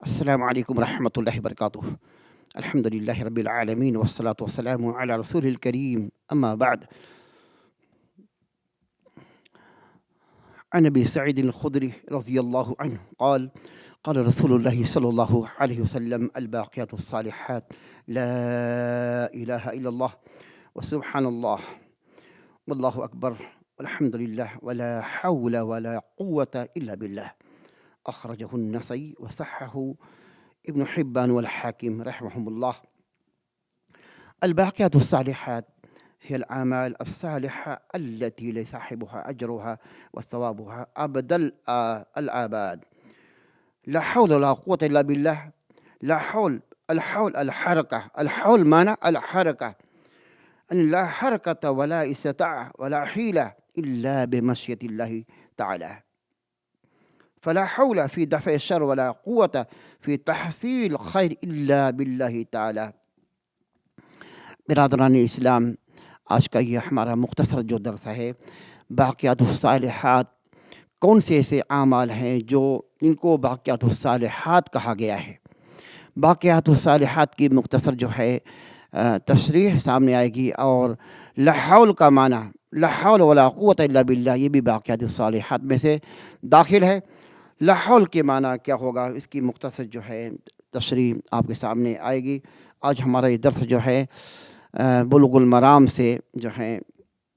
السلام عليكم ورحمة الله وبركاته. الحمد لله رب العالمين والصلاة والسلام على رسول الكريم. أما بعد، عن أبي سعيد الخدري رضي الله عنه قال: قال رسول الله صلى الله عليه وسلم: الباقيات الصالحات لا إله إلا الله وسبحان الله والله أكبر والحمد لله ولا حول ولا قوة إلا بالله. أخرجه النسائي وصححه ابن حبان والحاكم رحمهم الله. الباقيات الصالحات هي الأعمال الصالحة التي لصاحبها أجرها وثوابها أبد الآباد. لا حول ولا قوة إلا بالله. لا حول، الحول الحركة، الحول معنى الحركة، أن لا حركة ولا استطاعة ولا حيلة إلا بمشيئة الله تعالى. فلا حول في دفع الشر ولا قوة في تحصيل الخير إلا بالله تعالی. برادران اسلام، آج کا یہ ہمارا مختصر جو درس ہے، باقیات الصالحات کون سے ایسے اعمال ہیں جو ان کو باقیات الصالحات کہا گیا ہے. باقیات الصالحات کی مختصر جو ہے تشریح سامنے آئے گی، اور لا حول کا معنی لا حول ولا قوت الا باللہ یہ بھی باقیات الصالحات میں سے داخل ہے. لا حول کے معنی کیا ہوگا، اس کی مختصر جو ہے تشریح آپ کے سامنے آئے گی. آج ہمارا یہ درس جو ہے بلوغ المرام سے جو ہے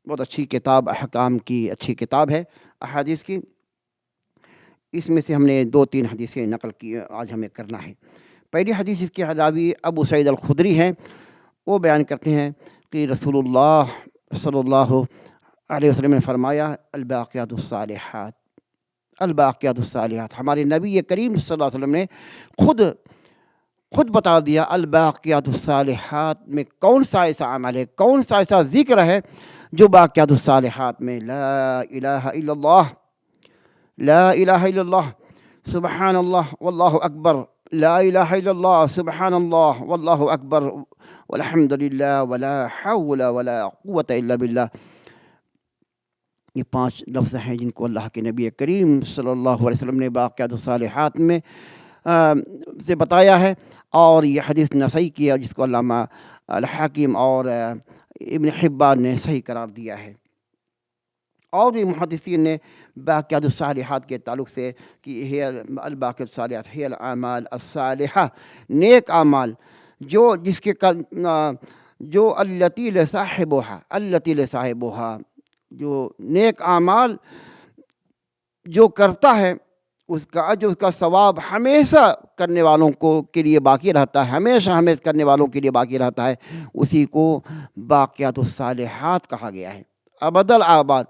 بہت اچھی کتاب، احکام کی اچھی کتاب ہے احادیث کی. اس میں سے ہم نے 2-3 حدیثیں نقل کی، آج ہمیں کرنا ہے. پہلی حدیث اس کے راوی ابو سعید الخدری ہیں. وہ بیان کرتے ہیں کہ رسول اللہ صلی اللہ علیہ وسلم نے فرمایا: الباقیات الصالحات، الباقیات الصالحات. ہمارے نبی کریم صلی اللہ علیہ وسلم نے خود بتا دیا الباقیات الصالحات میں کون سا ایسا عمل ہے، کون سا ایسا ذکر ہے جو باقیات الصالحات میں لا الہ الا اللہ، لا الہ الا اللہ، سبحان اللہ واللہ اکبر، لا الہ الا اللہ، سبحان اللہ واللہ اکبر، والحمد للہ ولا حول ولا قوت الا باللہ. یہ 5 لفظ ہیں جن کو اللہ کے نبی کریم صلی اللہ علیہ وسلم نے باقیات الصالحات میں سے بتایا ہے. اور یہ حدیث نسائی کی ہے، جس کو علامہ الحاکم اور ابن حبان نے صحیح قرار دیا ہے. اور بھی محدثین نے باقیات الصالحات کے تعلق سے کہ الباقیات الصالحات ہی الاعمال الصالحہ، نیک اعمال جو جس کے جو التی لصاحبها، التی لصاحبها، جو نیک اعمال جو کرتا ہے اس کا اجر، اس کا ثواب ہمیشہ کرنے والوں کے لیے باقی رہتا ہے، ہمیشہ کرنے والوں کے لیے باقی رہتا ہے. اسی کو باقیات الصالحات کہا گیا ہے. ابد الآباد،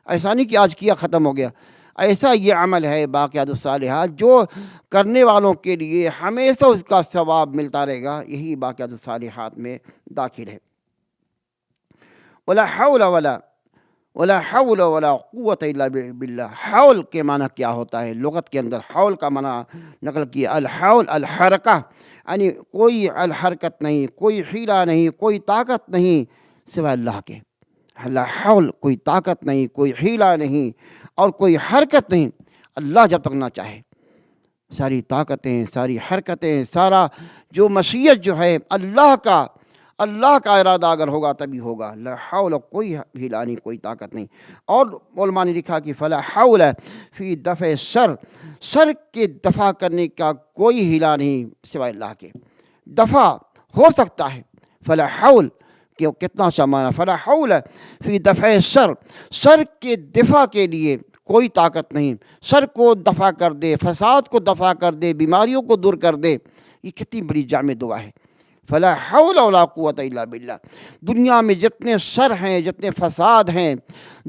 ایسا نہیں کہ آج کیا ختم ہو گیا. ایسا یہ عمل ہے باقیات الصالحات جو کرنے والوں کے لیے ہمیشہ اس کا ثواب ملتا رہے گا. یہی باقیات الصالحات میں داخل ہے. ولا حول ولا قوت الا باللہ. حول کے معنی کیا ہوتا ہے؟ لغت کے اندر حول کا معنی نقل کیا الحول الحرکہ، یعنی کوئی الحرکت نہیں، کوئی حیلہ نہیں، کوئی طاقت نہیں سوائے اللہ کے. لا حول، کوئی طاقت نہیں، کوئی حیلہ نہیں اور کوئی حرکت نہیں اللہ جب تک نہ چاہے. ساری طاقتیں، ساری حرکتیں، سارا جو مشیت جو ہے اللہ کا ارادہ اگر ہوگا تبھی ہوگا. لا حول، کوئی حیلہ نہیں، کوئی طاقت نہیں. اور علماء نے لکھا کہ فلا حول فی دفع شر، شر کے دفع کرنے کا کوئی حیلہ نہیں سوائے اللہ کے. دفع ہو سکتا ہے، فلا حول کہ کتنا اچھا معنی، فلا حول فی دفع شر، شر کے دفع کے لیے کوئی طاقت نہیں. شر کو دفع کر دے، فساد کو دفع کر دے، بیماریوں کو دور کر دے. یہ کتنی بڑی جامع دعا ہے. فلا حول ولا قوت الا باللہ. دنیا میں جتنے شر ہیں، جتنے فساد ہیں،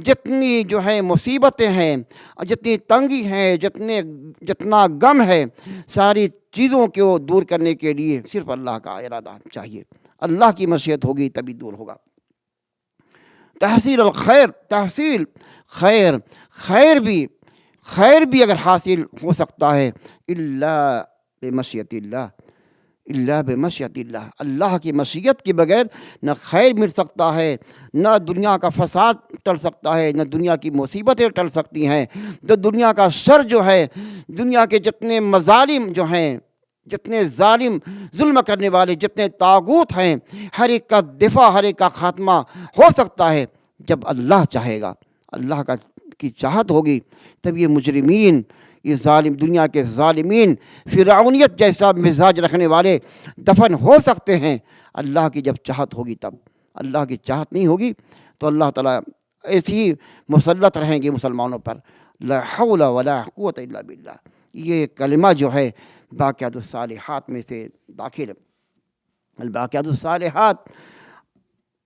جتنی جو ہے مصیبتیں ہیں، جتنی تنگی ہیں، جتنا غم ہے، ساری چیزوں کو دور کرنے کے لیے صرف اللہ کا ارادہ چاہیے. اللہ کی مشیت ہوگی تبھی دور ہوگا. تحصیل الخیر، تحصیل خیر بھی اگر حاصل ہو سکتا ہے الا بمشیت اللہ، اللہ بمشیت اللہ. اللہ کی مشیت کے بغیر نہ خیر مل سکتا ہے، نہ دنیا کا فساد ٹل سکتا ہے، نہ دنیا کی مصیبتیں ٹل سکتی ہیں. تو دنیا کا شر جو ہے، دنیا کے جتنے مظالم جو ہیں، جتنے ظالم ظلم کرنے والے جتنے طاغوت ہیں، ہر ایک کا دفاع، ہر ایک کا خاتمہ ہو سکتا ہے جب اللہ چاہے گا، اللہ کی چاہت ہوگی، تب یہ مجرمین، یہ ظالم، دنیا کے ظالمین، فرعونیت جیسا مزاج رکھنے والے دفن ہو سکتے ہیں۔ اللہ کی جب چاہت ہوگی تب، اللہ کی چاہت نہیں ہوگی تو اللہ تعالیٰ ایسے ہی مسلط رہیں گے مسلمانوں پر۔ لا حول ولا قوت الا باللہ، یہ کلمہ جو ہے باقیات الصالحات میں سے داخل ہے۔ الباقیات الصالحات،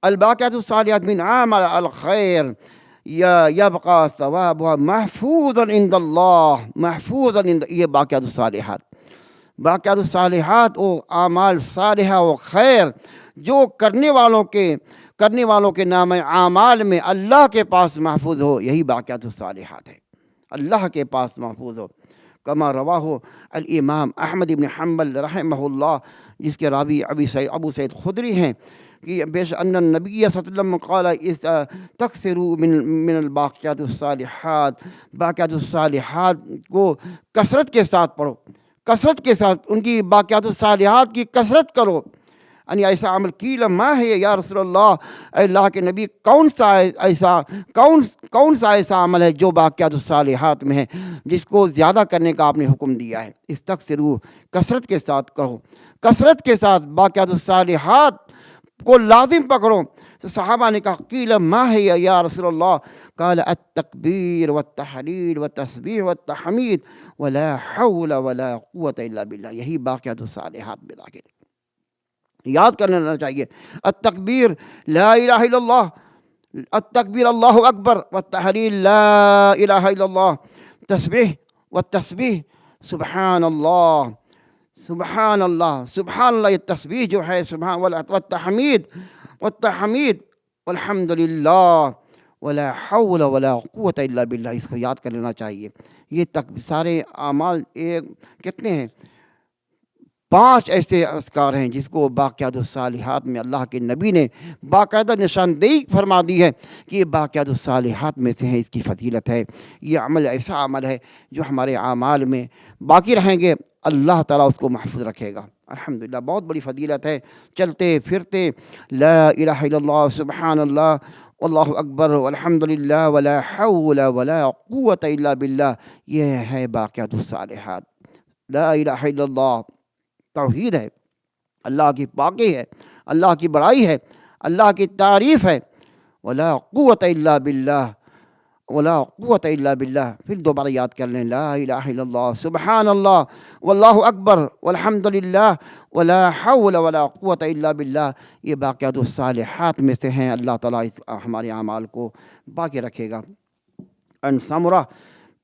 الباقیات الصالحات من عمل الخیر یبقى ثوابها محفوظا عند اللہ، محفوظا عند، یہ باقیات الصالحات۔ باقیات الصالحات وہ اعمال صالحہ و خیر جو کرنے والوں کے نام اعمال میں اللہ کے پاس محفوظ ہو، یہی باقیات الصالحات ہے، اللہ کے پاس محفوظ ہو۔ کما رواہ الامام احمد بن حنبل رحمہ اللہ، جس کے راوی ابو سعید خدری ہیں، کہ بیش ان النبی صلی اللہ علیہ وسلم قال تکثروا من الباقیات الصالحات، باقیات الصالحات کو کثرت کے ساتھ پڑھو، کثرت کے ساتھ ان کی باقیات الصالحات کی کثرت کرو۔ یعنی ایسا عمل قیل ما ہے یا رسول اللہ، اے اللہ کے نبی کون سا ایسا عمل ہے جو باقیات الصالحات میں ہے جس کو زیادہ کرنے کا آپ نے حکم دیا ہے؟ استکثروا، کثرت کے ساتھ کہو، کثرت کے ساتھ باقیات الصالحات کو لازم پکڑو۔ تو صحابہ نے کہا قیل ما ہے یا رسول اللہ، قال التکبیر والتحلیل والتسبیح والتحمید ولا حول ولا قوت الا باللہ، یہی باقیات الصالحات میں داخل ہے۔ یاد کر لینا چاہیے، التکبیر لا الہ الا اللہ، التکبیر اللہ اکبر، والتحلیل لا الہ الا اللہ، تسبیح والتسبیح سبحان اللہ، سبحان اللہ، سبحان اللہ، یہ تسبیح جو ہے سبحان، والتحمید والحمد للہ ولا حول ولا قوت الا باللہ، اس کو یاد کر لینا چاہیے۔ یہ سارے اعمال کتنے ہیں؟ 5 ایسے اذکار ہیں جس کو باقیات الصالحات میں اللہ کے نبی نے باقاعدہ نشاندہی فرما دی ہے کہ یہ باقیات الصالحات میں سے ہیں، اس کی فضیلت ہے۔ یہ عمل ایسا عمل ہے جو ہمارے اعمال میں باقی رہیں گے، اللہ تعالیٰ اس کو محفوظ رکھے گا۔ الحمدللہ، بہت بڑی فضیلت ہے۔ چلتے پھرتے لا الہ الا اللہ، سبحان اللہ، واللہ اکبر، والحمدللہ، ولا حول ولا قوت الا باللہ، یہ ہے باقیات الصالحات۔ لا الہ الا اللہ توحید ہے، اللہ کی پاکی ہے، اللہ کی بڑائی ہے، اللہ کی تعریف ہے۔ ولا قوت الا باللہ، ولا قوت الا باللہ، پھر دوبارہ یاد کر لیں، لا الہ الا اللہ، سبحان اللہ، واللہ اکبر، والحمد للہ، ولا حول ولا قوت الا باللہ، یہ باقیات الصالحات میں سے ہیں۔ اللہ تعالیٰ ہمارے اعمال کو باقی رکھے گا۔ عن سمرہ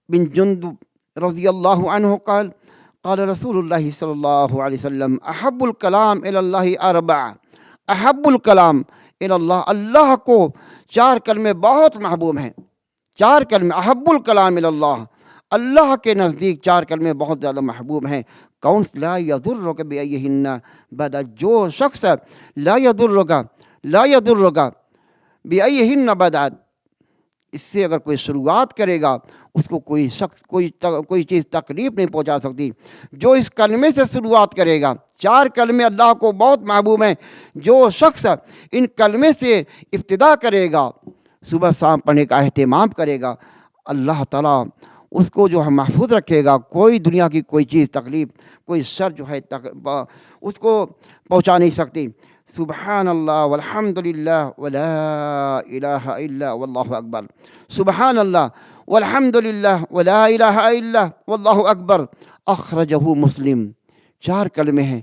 بن جندب رضی اللہ عنہ قال قال رسول اللہ صلی اللہ علیہ وسلم احب الکلام الی اللہ اربع، احب الکلام الی اللہ، اللہ کو 4 کلمے بہت محبوب ہیں، 4 کلمے، احب الکلام الی اللہ، اللہ کے نزدیک 4 کلمے بہت زیادہ محبوب ہیں۔ کون؟ لا یضرک بأیہن بدأ، جو شخص لا یضرک بأیہن بدأ، اس سے اگر کوئی شروعات کرے گا اس کو کوئی شخص کوئی چیز تکلیف نہیں پہنچا سکتی۔ جو اس کلمے سے شروعات کرے گا، 4 کلمے اللہ کو بہت محبوب ہیں، جو شخص ان کلمے سے ابتدا کرے گا، صبح شام پڑھنے کا اہتمام کرے گا، اللہ تعالیٰ اس کو جو ہے محفوظ رکھے گا، کوئی دنیا کی کوئی چیز تکلیف، کوئی شر جو ہے اس کو پہنچا نہیں سکتی۔ سبحان اللہ، والحمد للہ، ولا الہ الا واللہ اکبر، سبحان اللہ، والحمد للہ، ولا الہ الا واللہ اکبر، اخرجہ مسلم۔ 4 کلمے ہیں،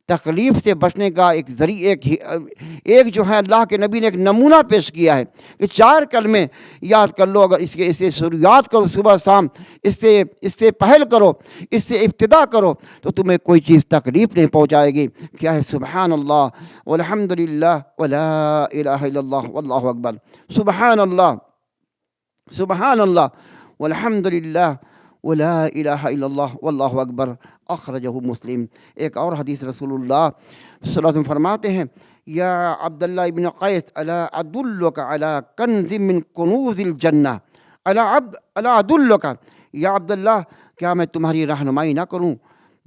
تکلیف سے بچنے کا ایک ذریعہ، ایک جو ہے اللہ کے نبی نے ایک نمونہ پیش کیا ہے کہ 4 کلمے یاد کر لو، اگر اس سے شروعات کرو صبح شام، اس سے پہل کرو، اس سے ابتدا کرو تو تمہیں کوئی چیز تکلیف نہیں پہنچائے گی۔ کیا ہے؟ سبحان اللہ، والحمد للہ، ولا الہ الا اللہ واللہ اکبر، سبحان اللہ، سبحان اللہ، والحمد للہ، ولا الہ الا اللہ واللہ اکبر، اخرجہ مسلم۔ ایک اور حدیث رسول اللہ صلی اللہ علیہ وسلم فرماتے ہیں، یا عبداللہ ابن قیس الا ادلک علی کنز من کنوز الجنہ، الا ادلک، یا عبداللہ کیا میں تمہاری رہنمائی نہ کروں